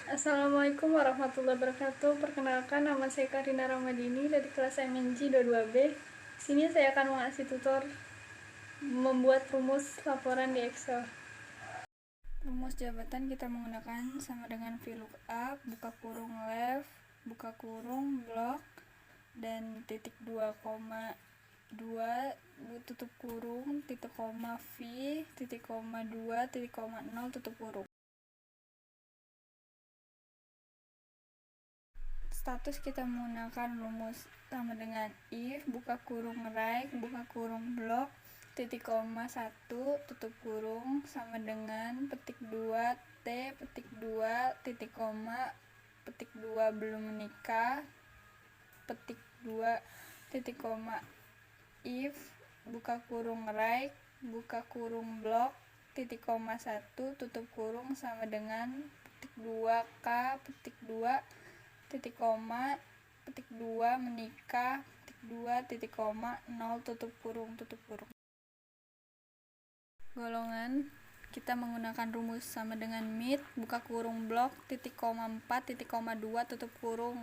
Assalamualaikum warahmatullahi wabarakatuh. Perkenalkan, nama saya Karina Ramadini dari kelas MNG 22B. Di sini saya akan mengasih tutor membuat rumus laporan di Excel. Rumus jabatan kita menggunakan sama dengan VLOOKUP, buka kurung left, buka kurung blok, dan titik 2,2 tutup kurung, titik koma V, titik koma 2, titik koma 0 tutup kurung. Status kita menggunakan rumus sama dengan if, buka kurung right, buka kurung blok, titik koma 1, tutup kurung, sama dengan petik 2, T, petik 2, titik koma, petik 2 belum menikah, petik 2, titik koma, if, buka kurung right, buka kurung blok, titik koma 1, tutup kurung, sama dengan petik 2, K, petik 2, titik koma, petik 2 menikah, petik 2, titik koma, 0 tutup kurung. Golongan kita menggunakan rumus sama dengan mid, buka kurung blok, titik koma 4, titik koma 2 tutup kurung.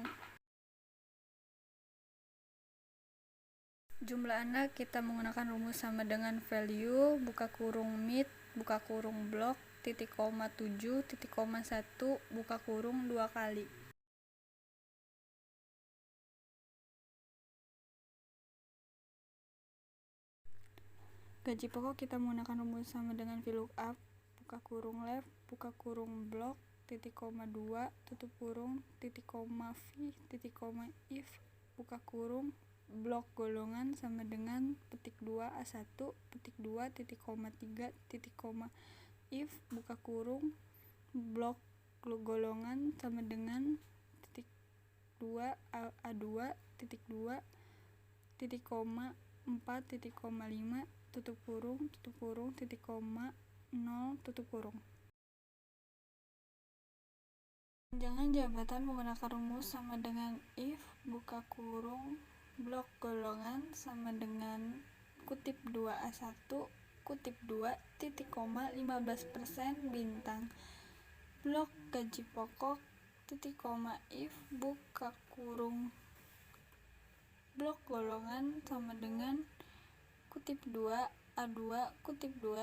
Jumlah anak kita menggunakan rumus sama dengan value, buka kurung mid, buka kurung blok, titik koma 7, titik koma 1, buka kurung 2 kali. Gaji pokok kita menggunakan rumus sama dengan VLOOKUP, buka kurung left, buka kurung blok, titik koma 2, tutup kurung, titik koma V, titik koma if, buka kurung, blok golongan sama dengan petik 2 A1, petik 2, titik koma 3, titik koma if, buka kurung, blok golongan sama dengan titik 2 A2, titik 2, titik koma 4, titik koma 5, tutup kurung, titik koma 0, tutup kurung. Tunjangan jabatan menggunakan rumus sama dengan if, buka kurung, blok golongan sama dengan kutip 2A1, kutip 2, titik koma 15% bintang, blok gaji pokok, titik koma if, buka kurung, blok golongan sama dengan kutip 2 A2, kutip 2,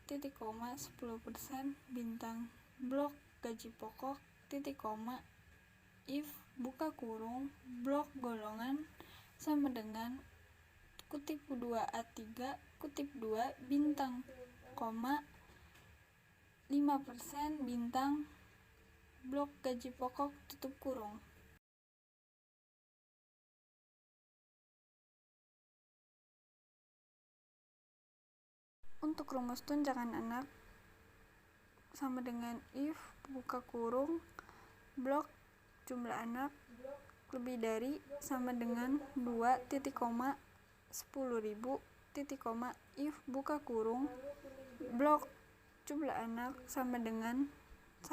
titik koma 10% bintang, blok gaji pokok, titik koma if, buka kurung, blok golongan sama dengan kutip 2 A3, kutip 2, bintang, koma 5% bintang, blok gaji pokok, tutup kurung. Untuk rumus tunjangan anak sama dengan if, buka kurung, blok jumlah anak lebih dari sama dengan 2, titik koma 10.000, titik koma if, buka kurung, blok jumlah anak sama dengan 1,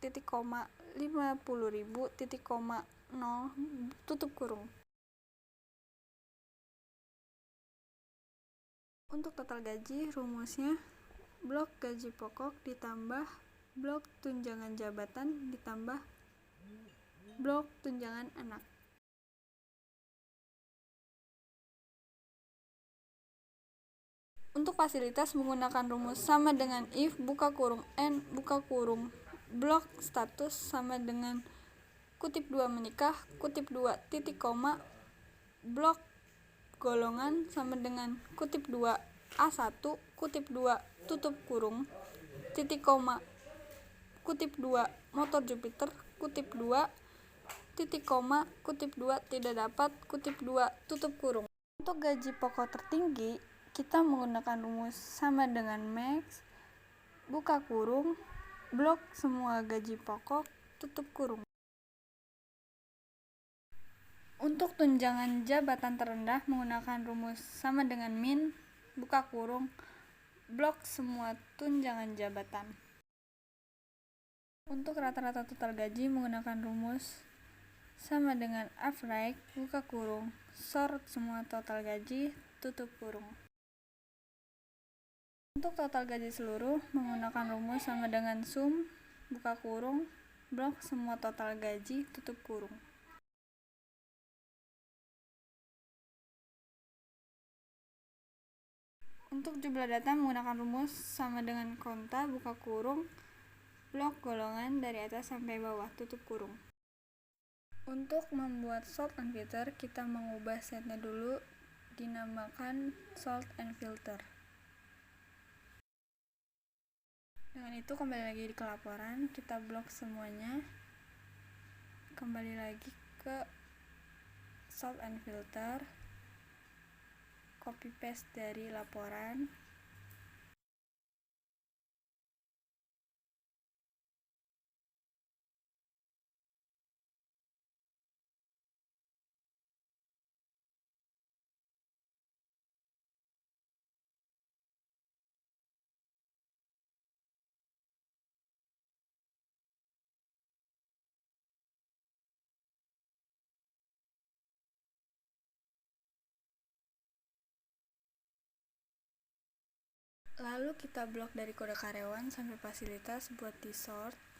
titik koma 50.000, titik koma 0, tutup kurung. Untuk total gaji, rumusnya blok gaji pokok ditambah blok tunjangan jabatan ditambah blok tunjangan anak. Untuk fasilitas menggunakan rumus sama dengan if, buka kurung n, buka kurung, blok status sama dengan kutip 2 menikah, kutip 2, titik koma, blok golongan sama dengan kutip 2 A1, kutip 2, tutup kurung, titik koma, kutip 2, motor Jupiter, kutip 2, titik koma, kutip 2, tidak dapat, kutip 2, tutup kurung. Untuk gaji pokok tertinggi, kita menggunakan rumus sama dengan max, buka kurung, blok semua gaji pokok, tutup kurung. Untuk tunjangan jabatan terendah menggunakan rumus sama dengan min, buka kurung, blok semua tunjangan jabatan. Untuk rata-rata total gaji menggunakan rumus sama dengan average, buka kurung, sort semua total gaji, tutup kurung. Untuk total gaji seluruh menggunakan rumus sama dengan sum, buka kurung, blok semua total gaji, tutup kurung. Untuk jumlah data menggunakan rumus sama dengan konta, buka kurung, blok golongan dari atas sampai bawah, tutup kurung. Untuk membuat sort and filter, kita mengubah setnya dulu, dinamakan sort and filter. Dengan itu kembali lagi ke laporan, kita blok semuanya, kembali lagi ke sort and filter, copy paste dari laporan, lalu kita blok dari kode karyawan sampai fasilitas buat di sort.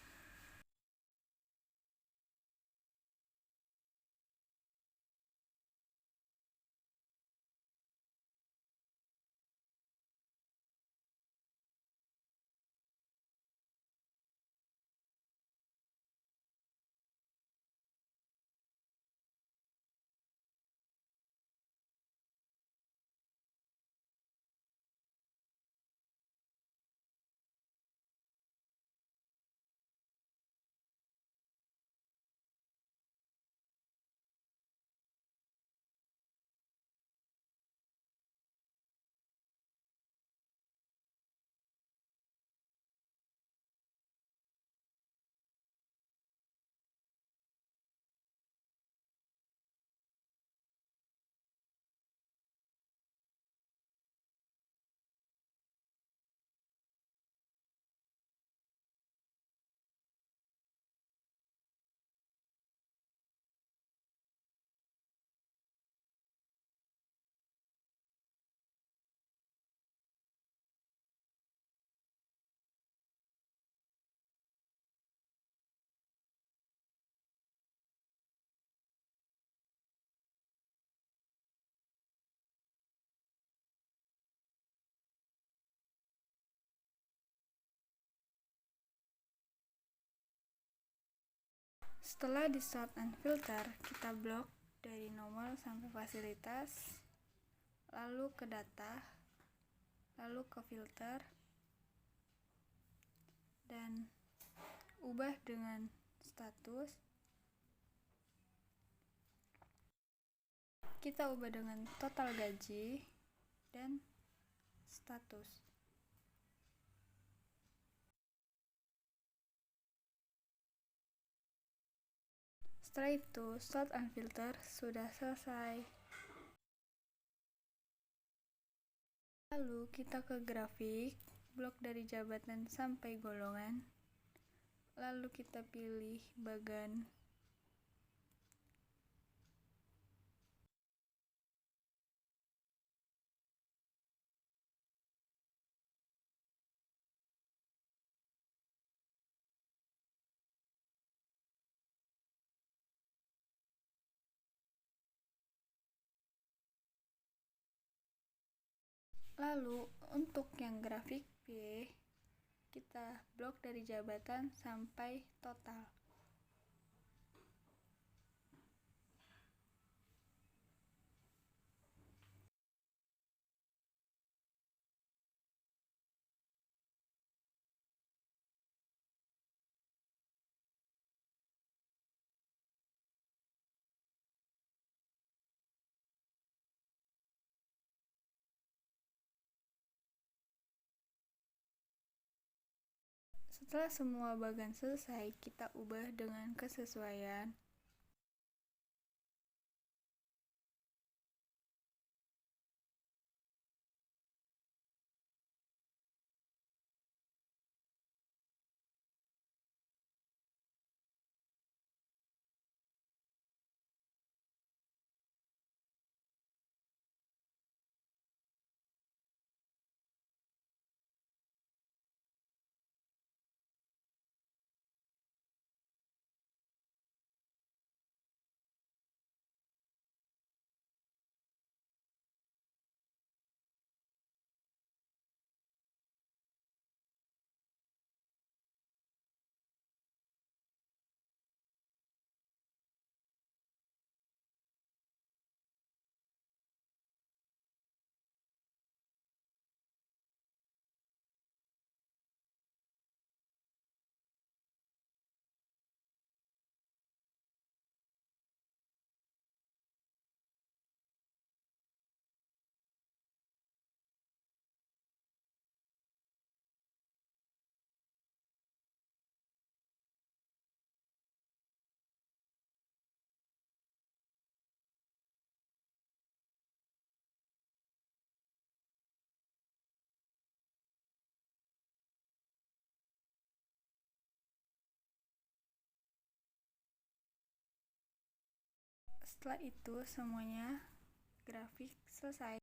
Setelah di sort and filter, kita blok dari nomor sampai fasilitas, lalu ke data, lalu ke filter, dan ubah dengan status. Kita ubah dengan total gaji dan status. Setelah itu, sort and filter sudah selesai. Lalu kita ke grafik, blok dari jabatan sampai golongan. Lalu kita pilih bagan. Lalu untuk yang grafik B, kita blok dari jabatan sampai total. Setelah semua bagan selesai, kita ubah dengan kesesuaian. Setelah itu semuanya grafik selesai.